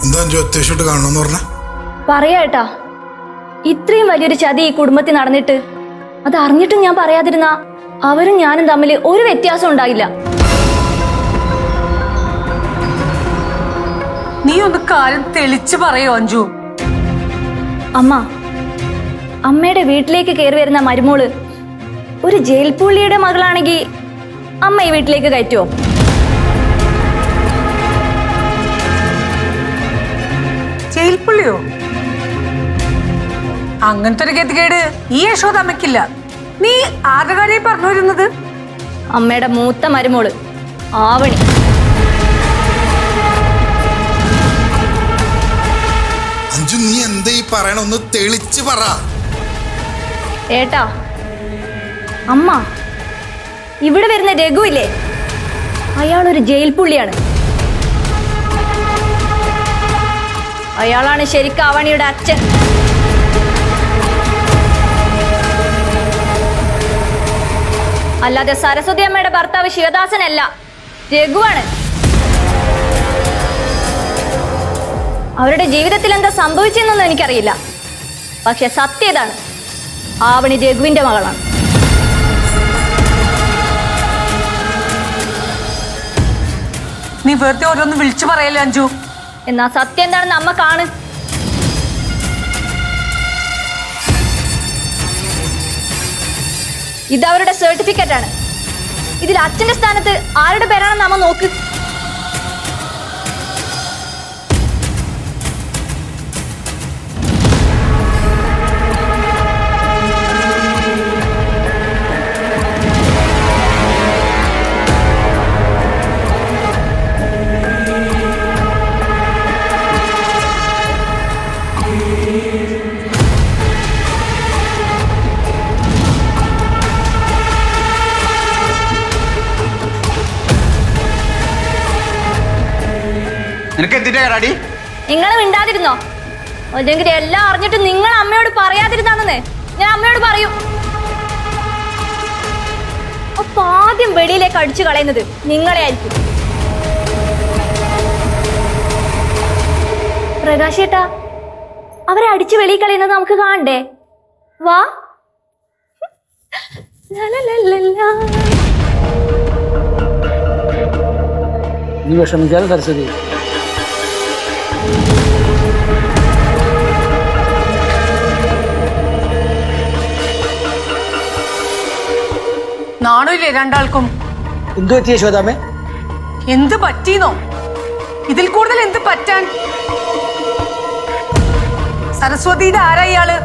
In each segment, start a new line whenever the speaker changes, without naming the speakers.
എന്താ അത്യാവശ്യമായിട്ട് കാണണമെന്ന് പറഞ്ഞ
പറയാട്ടാ, ഇത്രയും വലിയൊരു ചതി ഈ കുടുംബത്തിൽ നടന്നിട്ട് അത് അറിഞ്ഞിട്ടും ഞാൻ പറയാതിരുന്ന അവരും ഞാനും തമ്മിൽ ഒരു വ്യത്യാസം ഉണ്ടായില്ല.
നീ ഒന്ന് കാര്യം തെളിച്ചു പറയോ അഞ്ജു?
അമ്മയുടെ വീട്ടിലേക്ക് കയറി വരുന്ന മരുമോള് ഒരു ജയിൽ പുള്ളിയുടെ മകളാണെങ്കിൽ അമ്മ ഈ വീട്ടിലേക്ക് കയറ്റുമോ?
ജയിൽ പുള്ളിയോ? അങ്ങനത്തെ ഒരു ഗതികേട് ഈ യശോദ അമ്മയ്ക്കില്ല. നീ ആരുടെ കാര്യം പറഞ്ഞു വരുന്നത്?
അമ്മയുടെ മൂത്ത മരുമോള് ആവണി.
അഞ്ജു, നീ എന്താ ഈ പറയണ? ഒന്ന് തെളിച്ച് പറ
ഏട്ടാ. അമ്മ, ഇവിടെ വരുന്ന രഘു ഇല്ലേ, അയാളൊരു ജയിൽ പുള്ളിയാണ്. അയാളാണ് ശരിക്കും അവണിയുടെ അച്ഛൻ. അല്ലാതെ സരസ്വതി അമ്മയുടെ ഭർത്താവ് ശിവദാസനല്ല, രഘുവാണ്. അവരുടെ ജീവിതത്തിൽ എന്താ സംഭവിച്ചെന്നൊന്നും എനിക്കറിയില്ല. പക്ഷെ സത്യതാണ്, ആവണി രഘുവിന്റെ മകളാണ്.
നീ വെറുതെ ഓരോന്ന് വിളിച്ചു പറയല്ലേ അഞ്ജു?
എന്നാ സത്യം എന്താണെന്ന് അമ്മ കാണ്. ഇതവരുടെ സർട്ടിഫിക്കറ്റ് ആണ്. ഇതിൽ അച്ഛന്റെ സ്ഥാനത്ത് ആരുടെ പേരാണെന്ന് അമ്മ നോക്ക്. നിങ്ങൾ മിണ്ടാതിരുന്നോ? അല്ലെങ്കിൽ എല്ലാം അറിഞ്ഞിട്ട് നിങ്ങൾ അമ്മയോട് പറയാതിരുന്നാണെന്ന് ഞാൻ അമ്മയോട് പറയും. അപ്പൊ ആദ്യം വെളിയിലേക്ക് അടിച്ചു കളയുന്നത് നിങ്ങളെ ആയിരിക്കും. പ്രകാശേട്ടാ, അവരെ അടിച്ചു വെളിയിൽ കളയുന്നത് നമുക്ക് കാണണ്ടേ? വാ.
നീ വിഷമിക്കാതെ സരസ്വതി.
നാണമില്ലേ രണ്ടാൾക്കും?
എന്തു പറ്റിയ യശോദാമേ?
എന്ത് പറ്റീന്നോ? ഇതിൽ കൂടുതൽ എന്ത് പറ്റാൻ? സരസ്വതിയുടെ ആരാ ഇയാള്?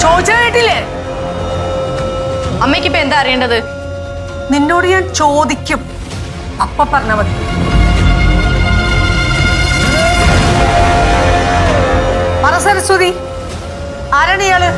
ചോദിച്ച കേട്ടില്ലേ?
അമ്മയ്ക്കിപ്പോ എന്താ അറിയേണ്ടത്?
നിന്നോട് ഞാൻ ചോദിക്കും, അപ്പ പറഞ്ഞാ മതി. പറ സരസ്വതി, ആരാണ് ഇയാള്?